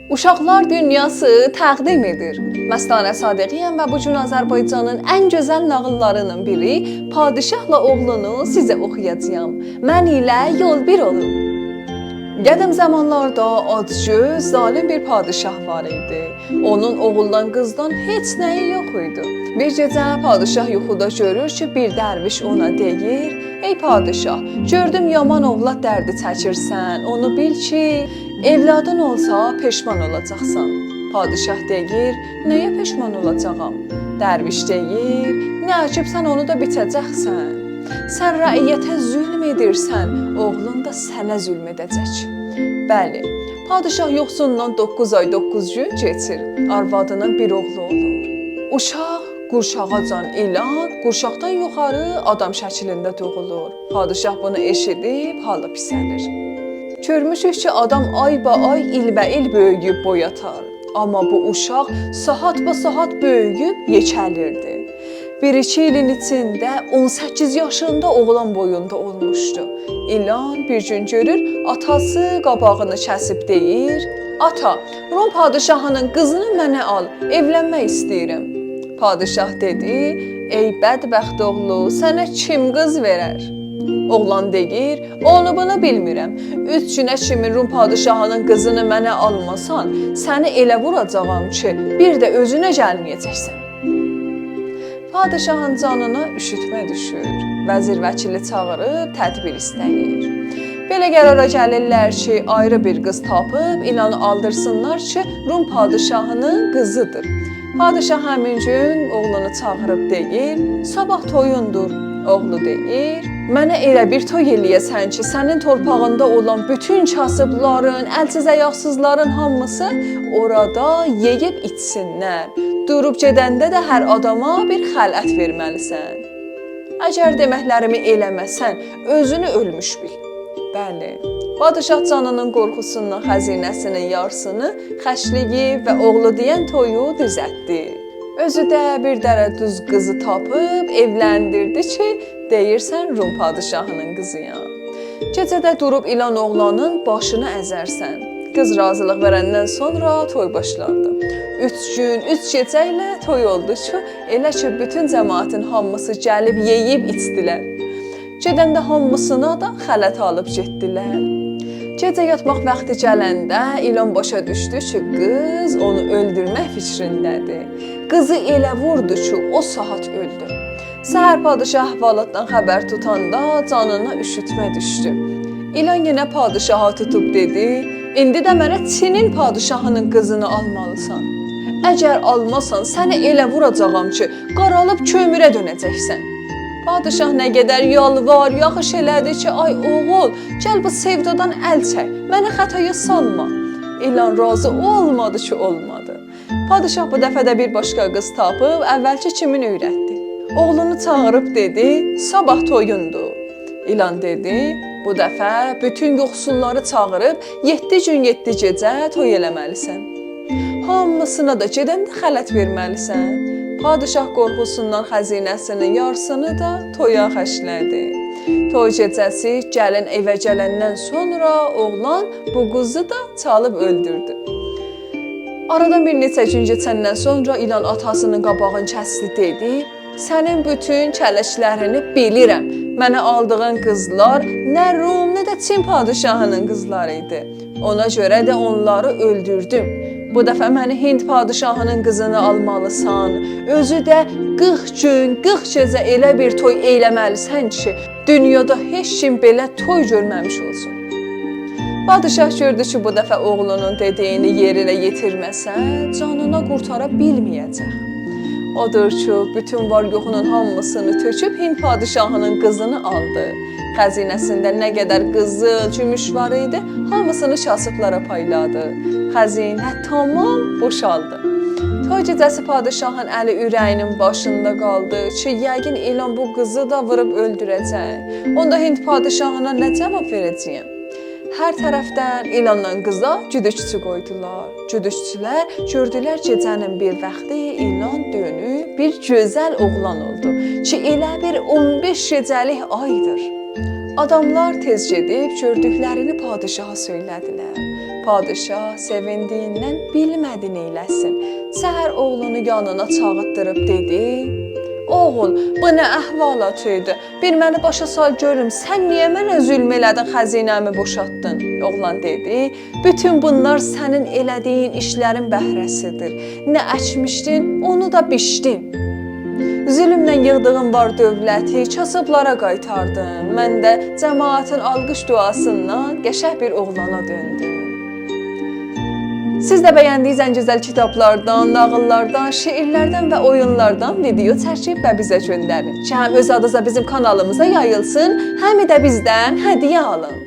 Uşaqlar dünyası təqdim edir. Məstanə Sadiqiyəm və bu gün Azərbaycanın ən gözəl nağıllarının biri Padişahla oğlunu sizə oxuyacağam. Mən ilə yol bir olun. Qədim zamanlarda acgöz, zalim bir padişah var idi. Onun oğuldan, qızdan heç nəyi yox idi. Bir gecə padişah yuxuda görür ki, bir dərviş ona deyir: "Ey padişah, gördüm yaman ovlad dərdi çəkirsən, onu bil ki, evladın olsa peşman olacaqsan." Padişah deyir: "Nəyə peşman olacağam?" Dərviş deyir: "Nə əkib sən onu da bitəcəksən. Sən rəiyyətə zülm edirsən, oğlun da sənə zülm edəcək." Bəli, padişah yoxsundan 9 ay 9 gün keçir. Arvadının bir oğlu olur. Uşaq qurşağacan ilan, qurşaqdan yuxarı adam şəklində doğulur. Padişah bunu eşidib halı pisəlir. Görmüşük ki, adam ayba-ay, ilbə-il böyüyüb boyatar. Amma bu uşaq saat böyüyüb yekəlirdi. 1-2 ilin içində 18 yaşında oğlan boyunda olmuşdu. İlan bir gün görür, atası qabağını kəsib deyir: "Ata, Rum padişahının qızını mənə al, evlənmək istəyirəm." Padişah dedi: "Ey bədbəxt oğlu, sənə kim qız verər?" Oğlan deyir: "Onu bunu bilmirəm. 3 günə kimi Rum padişahının qızını mənə almasan, səni elə vuracağam ki, bir də özünə gəlməyəcəksən." Padişahın canına üşütmə düşür. Vəzir vəkili çağırıb tədbir istəyir. Belə qərara gəlirlər ki, ayrı bir qız tapıb ilanı aldırsınlar ki, Rum padişahının qızıdır. Padişah həmin gün oğlunu çağırıb deyir: "Sabah toyundur." Oğlu deyir: "Mənə elə bir toy eləyəsən ki, sənin torpağında olan bütün kasıbların, əlsiz-ayaqsızların hamısı orada yeyib içsinlər. Durub gedəndə də hər adama bir xələt verməlisən. Əgər deməklərimi eləməsən, özünü ölmüş bil." Bəli, padişah canının qorxusundan xəzinəsinin yarısını xərcləyib və oğlu deyən toyu düzəltdi. Özü də bir dərə duz qızı tapıb evləndirdi ki, deyirsən Rum padişahının qızıyam. Gecədə durub ilan oğlanın başını əzərsən. Qız razılıq verəndən sonra toy başlandı. 3 gün, 3 gecə ilə toy oldu ki, elə ki bütün cəmaətin hamısı gəlib yeyib içdilər. Gedəndə hamısına da xələt alıb getdilər. Gecə yatmaq vaxtı gələndə ilan başa düşdü ki, qız onu öldürmək fikrindədir. Qızı elə vurdu ki, o saat öldü. Səhər padişah əhvalatdan xəbər tutanda canına üşütmə düşdü. İlan yenə padişaha tutub dedi: "İndi də mənə Çinin padişahının qızını almalısan. Əgər almasan, səni elə vuracağam ki, qaralıb kömürə dönəcəksən." Padişah nə qədər yalvar, yaxış elədi ki, "Ay oğul, gəl bu sevdadan əl çək, mənə xətaya salma." İlan razı olmadı ki, olmadı. Padişah bu dəfə də bir başqa qız tapıb əvvəlki kimin öyrətdi. Oğlunu çağırıb dedi: "Sabah toyundur." İlan dedi: "Bu dəfə bütün yoxsulları çağırıb 7 gün 7 gecə toy eləməlisən. Hamısına da gedəndə xələt verməlisən." Padişah qorxusundan xəzinəsinin yarısını da toya xərclədi. Toy gecəsi gəlin evə gələndən sonra oğlan bu qızı da çalıb öldürdü. Aradan bir neçə gün keçəndən sonra ilan atasının qabağını kəsdi dedi: "Sənin bütün kələklərini bilirəm. Mənə aldığın qızlar nə Rum, nə də Çin padişahının qızları idi. Ona görə də onları öldürdüm. Bu dəfə məni Hind padişahının qızını almalısan. Özü də 40 gün, 40 gecə elə bir toy eləməlisən ki, dünyada heç kim belə toy görməmiş olsun." Padişah gördü ki, bu dəfə oğlunun dediyini yerinə yetirməsə, canına qurtara bilməyəcək. Odur ki, bütün var-yoxunun hamısını töküb Hind padişahının qızını aldı. Xəzinəsində nə qədər qızıl, gümüş var idi, hamısını kasıblara payladı. Xəzinə tamam boşaldı. Toy gecəsi padişahın əli ürəyinin başında qaldı ki, yəqin ilan bu qızı da vurub öldürəcək. Onda Hind padişahına nə cavab verəcəyəm? Hər tərəfdən ilanla qıza güdükçü qoydular. Güdükçülər gördülər gecənin bir vaxtı ilan dönüb bir gözəl oğlan oldu ki, elə bir 15 gecəlik aydır. Adamlar tez gedib gördüklərini padişaha söylədilər. Padişah sevindiyindən bilmədi neyləsin. Səhər oğlunu yanına çağıtdırıb dedi: "Oğul, bu nə əhvalat idi? Bir məni başa sal görüm, sən niyə mənə zülm elədin, xəzinəmi boşaltdın?" Oğlan dedi: "Bütün bunlar sənin elədiyin işlərin bəhrəsidir. Nə əkmişdin, onu da biçdin. Zülmlə yığdığın var dövləti kasıblara qaytardın. Mən də cəmaətin alqış duasından qəşəng bir oğlana döndüm." Siz də bəyəndiyiniz ən gözəl kitablardan, nağıllardan, şeirlərdən və oyunlardan video çəkib və bizə göndərin ki, həm öz adınıza bizim kanalımıza yayılsın, həm də bizdən hədiyyə alın.